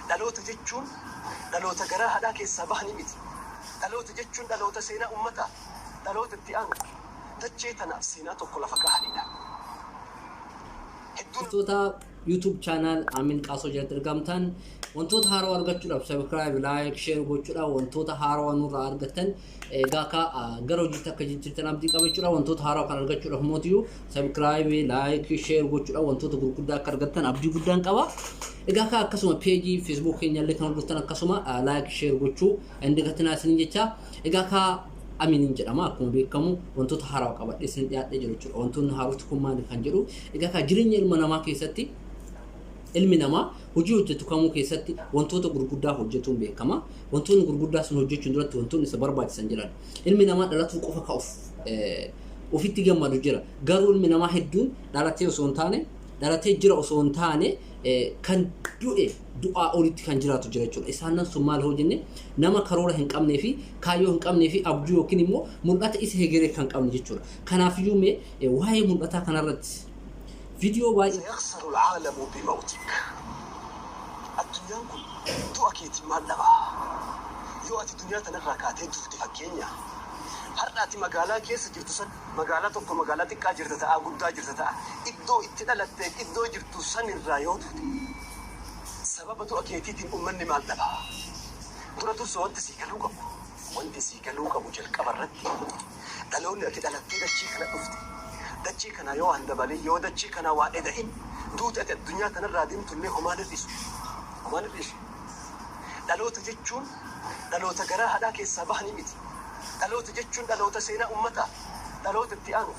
dhaloota jechuun dhaloota garaa haadhaa keessaa bahanii miti. Dhaloota jechuun dhaloota seenaa ummataa, dhaloota itti aanu dachee tanaaf seenaa tokko lafa kaa'anidha. Wantoota YouTube channel Amin Qaasoo jalatti argamtan wantoota haaraa argachuudhaaf subscribe, like, share gochuudhaan wantoota haaraa nurraa argattan egaa gara hojiitti akka jijjiirtan abdii qabachuudhaan wantoota haaraa kan argachuudhaaf mootiyyuu subscribe, like, share gochuudhaan wantoota gurguddaa akka argattan abdii guddaan qaba. Egaa akkasuma page Facebook keenyallee kan hordoftan akkasuma like, share gochuu indikatinaa isin jecha egaa Amin jedhama akkuma beekamu wantoota haaraa qabadhe isin dhiyaadhee jiru jechuudha. Wantoonni haaroti kun maali kan jedhu egaa jireenya ilma namaa keessatti ilmi namaa hojii hojjetu kamuu keessatti wantoota gurguddaa hojjetuun beekama. Wantoonni gurguddaa sun hojjechuun duratti wantoonni isa barbaachisan jiran. Ilmi namaa dhalatuu qofa ka ofitti gammadu jira. Garuu ilmi namaa hedduun dhalatee osoo hin taane dhalatee jira osoo hin taane kan du'e du'aa olitti kan jiraatu jira jechuudha. Isaan sun maal hoo jenne nama karoora hin qabnee fi kaayyoo hin qabnee fi abjuu yookiin immoo mul'ata isa hegeree kan qabne jechuudha. Kanaafiyyuu mee waa'ee mul'ataa kanarratti فيديو باي سيخسر العالم بموتك. الدنيا كل تؤكيد ما لها يؤتي الدنيا تنركاتي دوفتي فكينيا هرناتي مقالة كيس جرتسن مقالة توكو مقالة تكا جرتتا قدا جرتتا إدو اتدالتك إدو جرتسن الرايوت سبب تؤكيدي أمني ما لها براتو سوانت سيكالوكا وانت سيكالوكا مجل كبرت دلوني أكدالتك دشيك لأفتي dachii kana yoo handabalee yoo dachii kana waa eda'in duuta addunyaa kanarraa deemtu illee homaa nirrisu. Dhaloota jechuun dhaloota garaa haadhaa keessaa bahanii miti. Dhaloota jechuun dhaloota seenaa ummataa, dhaloota itti aanu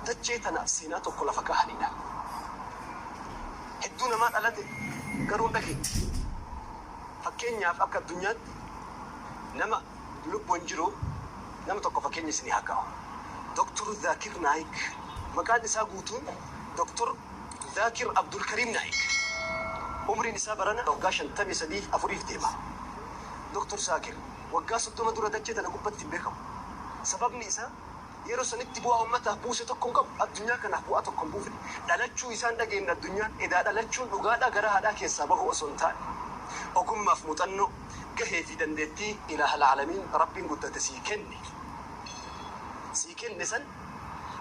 dachee tanaaf seenaa tokko lafa kaa'anidha. Hedduu namaa dhalate garuu dhageenya. Fakkeenyaaf akka addunyaatti nama lubbuun jiru nama tokko fakkeenya isinii haa kaa'u. Dr. Zakir Naik مكان إسا قوتون دكتور ذاكر عبد الكريم نايك عمري نساء برنا وقاشن تمي سديف أفريف ديما دكتور ساكر وقاس الدوما دورة دجة أنا قبت تبيكم سبب نساء يرسل نتبوا أمتها بوسة تكون الدنيا كان أبوها تكون بوفري دلتشو إنسان دقين الدنيا إذا دلتشو لقادا قراها داك يسابه وسنتان وكم مفموت أنه كهي في دندتي إله العالمين ربي قد تسيكني سيكن نسان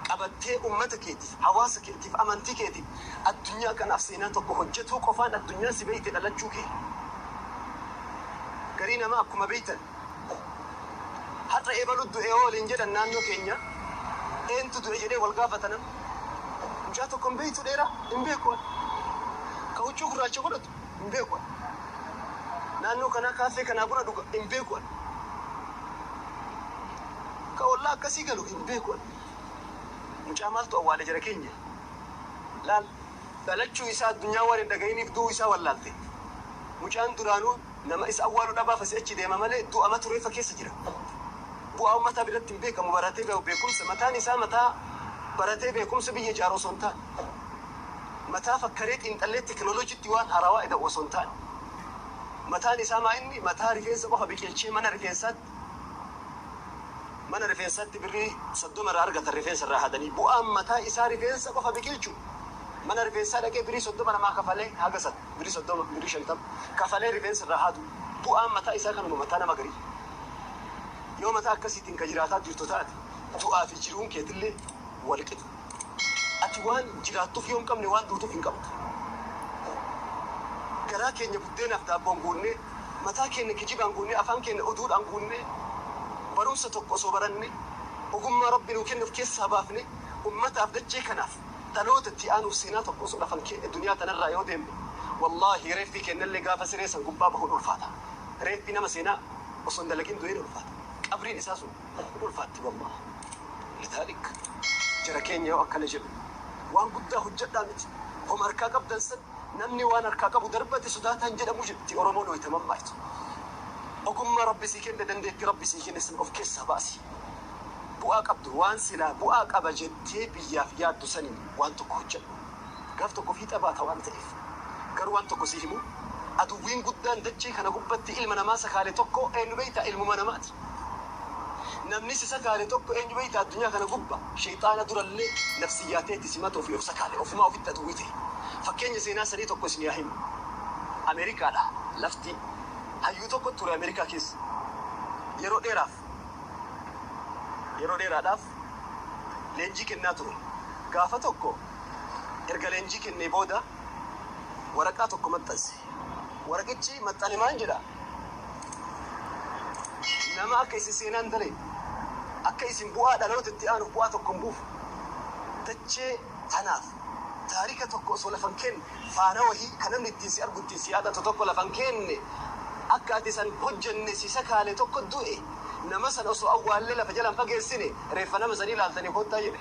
qabattee ummata keetiif hawaasa keetiif amantii keetiif addunyaa kanaaf seenaa tokko hojjetuu qofaan addunyaa si beeyte dhalachuu kee garii nama akkuma beeytan har'a eebalu du'ee waliin jedhan naannoo keenya eentu du'e jedhee wal gaafatan mucaa tokko hin beeytu dheeraa hin beeku ka huccuu gurraacha godhatu hin beeku naannoo kanaa kaafee kanaa buna dhuga hin beeku ka ollaa akkasii galu hin beeku mucaa maaltu awwaale jara keenya laal dhalachuu isaa addunyaa waan hin dhaga'iniif du'uu isaa wallaalte mucaan duraanuu nama isa awwaaluu dhabaaf asii achi deema malee du'ama tureefa keessa jira bu'aa ummataa biratti hin beekamu baratee beekumsa mataan isaa mataa baratee beekumsa biyya ijaaruu osoo hin taane mataa fakkaree xiinxallee teknooloojiitti waan haarawaa eda'u osoo hin taane mataan isaa maa inni mataa rifeensa qofa biqilchee mana rifeensaatti birrii 30 irraa argatan rifeensa irraa haadanii bu'aan mataa isaa rifeensa qofa biqilchu mana rifeensaa dhaqee birrii 30 namaa kafalee hagasat birrii 30 birrii 50 kafalee rifeensa irraa haadu bu'aan mataa isaa kanuma mataa nama garii yoo mataa akkasiitiin ka jiraataa jirtu taate du'aa fi jiruun keetillee wal qixa ati waan jiraattuuf yoo hin qabne waan duutuuf hin qabdu garaa keenya buddeenaaf daabboon guunnee mataa keenya kijibaan guunnee afaan keenya oduudhaan guunnee barumsa tokko osoo baranne ogummaa rabbi nuu kennuuf keessaa baafne ummataaf dachee kanaaf dhaloota itti aanuuf seenaa tokko osoo lafan duniyaa tanarraa yoo deemne wallaahi reeffi kennallee gaafa siree san gubbaa bahuun ulfaata reeffi nama seenaa osoo hin dalagin du'een ulfaata qabriin isaa sun ulfaatti wallaahi lidhaalik jara keenya yoo akkana jedhu waan guddaa hojjedhaa miti homa harkaa qabdan san namni waan harkaa qabu darbate sodaataan jedhamu jetti oromoon hoytaman baaytu ogummaa rabbi sii kenne dandeetti rabbi sii kenne san of keessaa baasi bu'aa qabdu waan silaa bu'aa qaba jettee biyyaaf yaaddu saniin waan tokko hojjedhu gaaf tokko fiixa baata waan ta'eef garuu waan tokko sii himu aduwwiin guddaan dachee kana gubbatti ilma namaa sakaale tokko eenyu beeyta ilmuma namaati namni si sakaale tokko eenyu beeyta addunyaa kana gubba shayxaana durallee nafsiyaateetti simata ofii of sakaale ofumaa ofitti aduwwii ta'e fakkeenya seenaa sadii tokko isin yaa himu Ameerikaadha lafti hayyuu tokko ture Ameerikaa keessa yeroo dheeraadhaaf leenjii kennaa ture. Gaafa tokko erga leenjii kennee booda waraqaa tokko maxxanse. Waraqichi maxxane maal jedha? Nama akka isin seenaan dalee akka isin bu'aa dhalootaatti aanu bu'aa tokko hin buufu. Dachee tanaaf taarika tokko osoo lafan kenne faana wahii kan namni ittiin si argu ittiin si yaadatu tokko lafan kenne akka ati san hojjenne si sakaale tokko du'e nama san osoo awwaallee lafa jalan fageessine reeffa nama sanii ilaaltanii koottaa jedhe.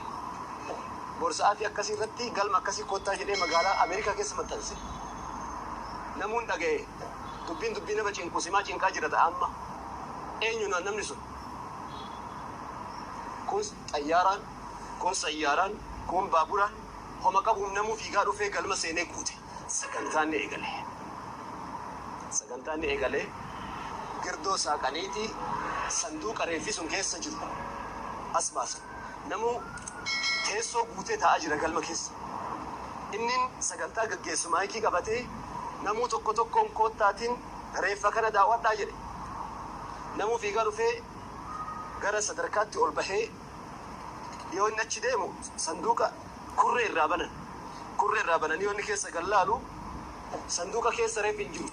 Borsa'aatii akkasii irratti galma akkasii koottaa jedhee magaalaa Ameerikaa keessa maxxanse. Namuun dhaga'e dubbii nama cinqu simaa cinqaa jira ta'a amma. Eenyu namni sun? Kun xayyaaraan, kun sayyaaraan, kun baaburaan homa qabuun namuu fiigaa dhufee galma seenee guute. Sagantaan ni eegalee girdoo saaqaniitii sanduuqa reeffi sun keessa jiru as baasan. Namuu teessoo guutee taa'aa jira galma keessa. Inni sagantaa gaggeessu maayikii qabatee namuu tokkoon koottaatiin reeffa kana daawwadhaa jedhe. Namuu fiigaa dhufee gara sadarkaatti ol bahee yoo inni achi deemu sanduuqa kurree irraa banan yoo inni keessa gallaalu sanduuqa keessa reeffi hin jiru.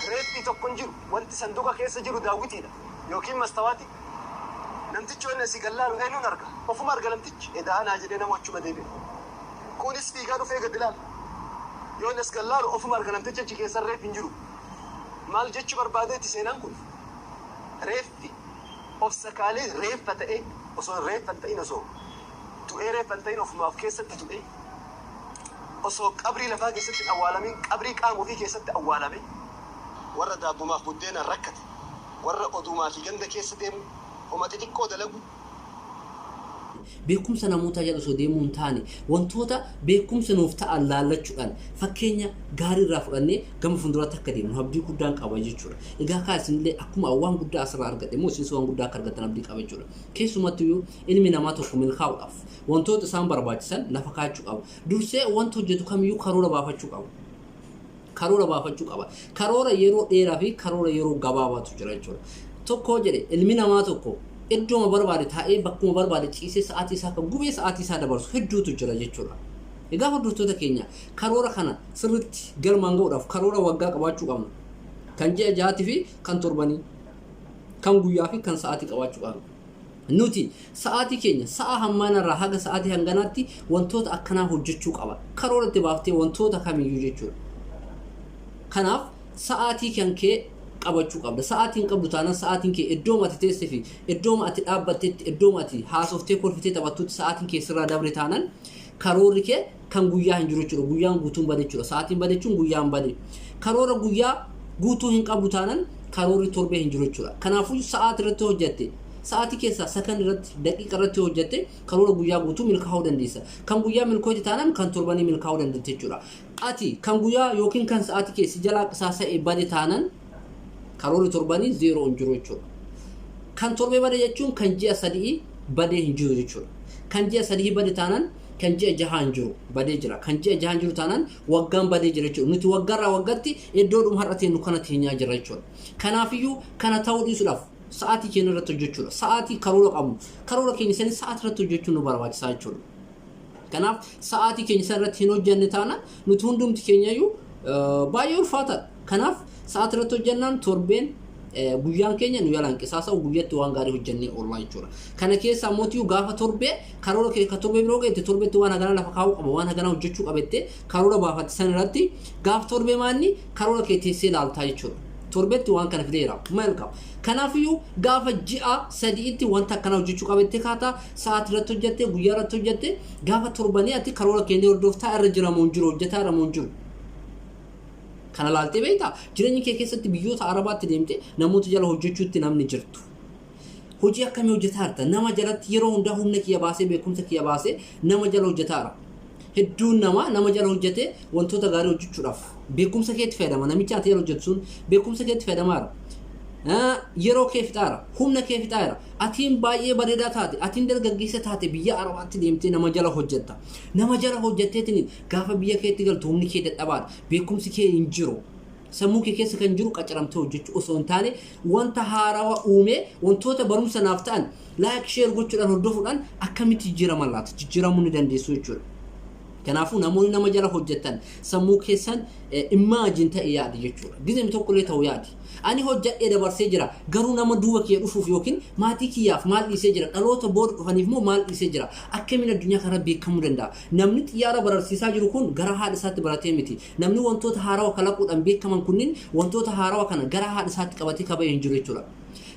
Reeffi tokko hin jiru. Wanti sanduuqa keessa jiru daawwitiidha yookiin mastawaati. Namtichi waan asii gallaalu eenyuun arga? Ofuma arga namtichi. Edaanaa jedhee nama achuma deebi'e. Kunis fiigaa dhufee gad ilaala. Yoo inni as gallaalu ofuma arga namtichi achi keessa reeffi hin jiru. Maal jechuu barbaadeetti seenaan kun? Reeffi of sakaalee reeffa ta'e osoo reeffa hin ta'in osoo du'ee reeffa hin ta'in ofumaaf keessatti du'e osoo qabrii lafaa keessatti awwaalamin qabrii qaama ofii keessatti awwaalame warra daabbumaaf buddeena rakkate warra oduumaa fi ganda keessa deemu homa xixiqqoo dalagu. Beekumsa namoota jala osoo deemuu hin taane wantoota beekumsa nuuf ta'an laallachuudhaan fakkeenya gaarii irraa fudhannee gama fuulduraatti akka deemnu abdii guddaan qaba jechuudha. Egaa kaasinillee akkuma waan guddaa asirraa argadhe immoo isinis waan guddaa akka argatan abdii qaba jechuudha. Keessumattuu ilmi namaa tokko milkaa'uudhaaf wantoota isaan barbaachisan lafa kaachuu qaba. Dursee wanta hojjetu kamiyyuu karoora baafachuu qaba. Karoora yeroo dheeraa fi karoora yeroo gabaabaatu jira jechuudha. Tokko jedhe ilmi namaa tokko iddoo barbaade taa'ee bakkuma barbaade ciisee sa'aatii isaa kan gubee sa'aatii isaa dabarsu hedduutu jira jechuudha. Egaa hordoftoota keenya karoora kana sirriitti galmaan ga'uudhaaf karoora waggaa qabaachuu qabna. Kan ji'a ja'aatii fi kan torbanii, kan guyyaa fi kan sa'aatii qabaachuu qabna. Nuti sa'aatii keenya sa'a hammaanarraa haga sa'aatii hanganaatti wantoota akkanaa hojjechuu qaba. Karoora itti baaftee wantoota kamiyyuu jechuudha. Kanaaf sa'aatii kan kee qabachuu qabda. Sa'aatiin qabdu taanaan sa'aatiin kee iddoo ati teessee fi iddoo ati dhaabbattetti iddoo ati haasoftee kolfitee taphattutti sa'aatiin kee sirraa dabre taanaan karoorri kee kan guyyaa hin jiru jechuudha. Guyyaan guutuun bade jechuudha. Sa'aatiin bade jechuun guyyaan bade. Karoora guyyaa guutuu hin qabdu taanaan karoorri torbee hin jiru jechuudha. Kanaafuu sa'aatii irratti hojjette sa'aatii keessaa sakan irratti daqiiqa irratti hojjette karoora guyyaa guutuu milkaa'uu dandeessa. Kan guyyaa milkooyti taanaan kan torbanii milkaa'uu dandeessa jechuudha. Ati kan guyyaa yookiin kan sa'aatii keessi jalaa qisaasa'ee bade taanaan karoorri torbanii zeeroo hin jiru jechuudha. Kan torbee bade jechuun kan ji'a sadii badee hin jiru jechuudha. Kan ji'a sadii bade taanaan kan ji'a jahaa hin jiru badee jira. Kan ji'a jahaa hin jiru taanaan waggaan badee jira jechuudha. Nuti waggaarraa waggaatti iddoodhuma har'a teenyu kana teenyaa jira jechuudha. Kanaafiyyuu kana ta'uu dhiisuudhaaf sa'aatii keenya irratti hojjechuudha. Sa'aatii karoora qabnu. Karoora keenya sanis sa'aatii irratti hojjechuun nu barbaachisaa jechuudha. Kanaaf sa'aatii keenya san irratti hin hojjenne taanaan nuti hundumti keenyayyuu baay'ee ulfaataadha. Kanaaf sa'aatii irratti hojjennaan torbeen guyyaan keenya nu yalaan qisaasa'u guyyatti waan gaarii hojjennee oolmaa jechuudha. Kana keessaa mootii gaafa torbee karoora kee ka torbee biroo geette torbeetti waan haganaa lafa kaa'uu qaba waan haganaa hojjechuu qabettee karoora baafatte san irratti gaafa torbee maanni karoora kee teessee ilaaltaa jechuudha. Torbeetti waan kana fideera maal qaba. Kanaafiyyuu gaafa ji'a sadiitti wanta akkana hojjechuu qabettee kaataa sa'aatii irratti hojjettee guyyaa irratti hojjettee gaafa torbanii ati karoora keenya hordoftaa irra jiramoo hin jiru hojjetaa irra moo hin jiru. Kana laaltee beektaa jireenya kee keessatti biyyoota Arabaatti deemtee namoota jala hojjechuutti namni jirtu. Hojii akkamii hojjetaa jirta? Nama jalatti yeroo hundaa humna kiyya baasee beekumsa kiyya baasee nama jala hojjetaa jira. Hedduun nama jala hojjetee wantoota gaarii hojjechuudhaaf beekumsa keetti fayyadama. Namichi ati jala hojjetu sun beekumsa keetti fayyadamaa jira. yeroo kee fixaara humna kee fixaara atiin baay'ee bareedaa taate atiin dargaggeessa taate biyya arabaatti deemtee nama jala hojjetta nama jala hojjetteetiin gaafa biyya keetti galtu humni kee dadhabaadha beekumsi kee hin jiru sammuu kee keessa kan jiru qacaramtee hojjechuu osoo hin taane wanta haarawaa uume wantoota barumsa naaf ta'an like share gochuudhaan hordofuudhaan akkamitti jijjiiraman laata jijjiiramuu ni dandeessu jechuudha. Kanaafuu namoonni nama jala hojjetan sammuu keessan imagine ta'e yaadi jechuudha. Gizem tokko illee ta'u yaadi. Ani hojjedhee dabarsee jira garuu nama duuba kee dhufuuf yookiin maatii kiyyaaf maal dhiisee jira dhaloota booda dhufaniif moo maal dhiisee jira akkamiin addunyaa kana beekamuu danda'a. Namni xiyyaara bararsiisaa jiru kun gara haadha isaatti baratee miti. Namni wantoota haarawaa kalaquudhaan beekaman kunniin wantoota haarawaa kana gara haadha isaatti qabatee kabajee hin jiru jechuudha.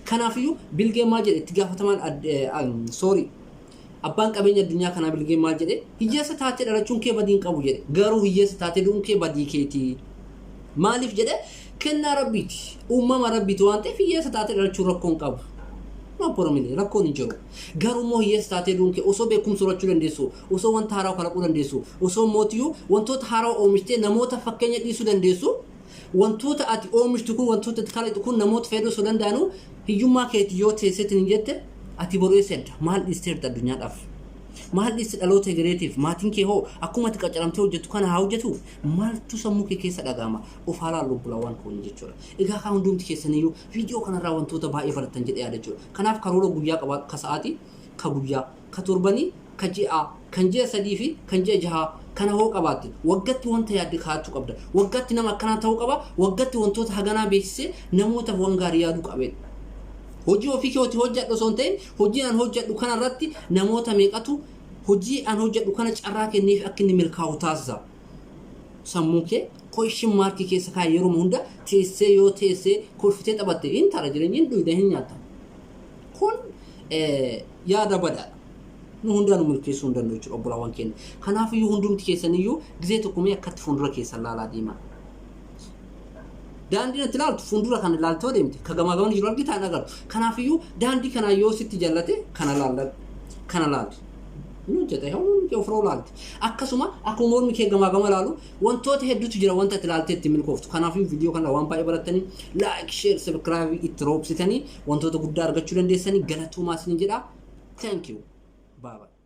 Kanaafiyyuu bilgee maal jedhe itti gaafatamaan abbaan qabeenya addunyaa kana bilgee maal jedhe hiyyeessa taatee dhalachuun kee badii hin qabu jedhe garuu hiyyeessa taatee du'uun kee badii keeti. Maaliif jedhe kennaa rabbiiti uumama rabbiiti waan ta'eef hiyyeessa taatee dhalachuun rakkoo hin qabu. No poromile rakkoon hin jiru. Garuu immoo hiyyeessa taatee du'uun kee osoo beekumsa horachuu dandeessu osoo wanta haaraa kalaquu dandeessu osoo mootiyyuu wantoota haaraa oomishtee namoota fakkeenya dhiisuu dandeessu wantoota ati oomishtu kun wantoota kalaqxu kun namoota fayyaduu osoo danda'anu hiyyummaa keetii yoo teesseetiin hin jette ati boreessedda maal dhiisteerta addunyaadhaaf maal dhiiste dhaloota egereetiif maatiin kee hoo akkuma ati qacaramtee hojjettu kana haa hojjetu maaltu sammuu kee keessa dhagahama of haalaa lubbulawwan kun jechuudha. Egaa kan hundumti keessaniyyuu viidiyoo kanarraa wantoota baay'ee baratan jedhee yaada jechuudha. Kanaaf karoora guyyaa qabaatu ka sa'aatii ka guyyaa ka torbanii ka ji'a kan ji'a sadii fi kan ji'a jahaa kana hoo qabaatte waggaatti wanta yaadde kaa'achuu qabda waggaatti nama akkanaa ta'uu qaba waggaatti wantoota haganaa beeksisee namoota waan gaarii yaaduu qabee hojii ofii keetti hojjedhu osoo hin ta'in hojii an hojjedhu kana irratti namoota meeqatu hojii an hojjedhu kana carraa kenneef akka inni milkaa'u taasisa. Sammuu kee question mark keessa kaa'ee yeroo hunda teessee yoo teessee kolfitee taphatte hin taara jireenya hin dhuyda hin nyaata. Kun yaada badaadha. Nu hundaan milkeessuu hin danda'u jechuudha obbolaawwan keenya. Kanaafiyyuu hundumti keessaniyyuu gizee tokkumee akkatti fuuldura keessan laalaa deemaa. Daandii natti laaltu fuuldura kana laaltoo deemte ka gamaa gaman jiru argitaan agartu. Kanaafiyyuu daandii kana yoo sitti jallate kana laalti. Nu jedhee hamuun kee ofirraa laalti. Akkasuma akkuma mormi kee gamaa gama laalu wantoota hedduutu jira wanta itti laaltee itti milkooftu. Kanaafiyyuu viidiyoo kana waan baay'ee barattanii like share subscribe itti roobsitanii wantoota guddaa argachuu dandeessanii galatoomaa isin jedha. Thank you. Bye bye.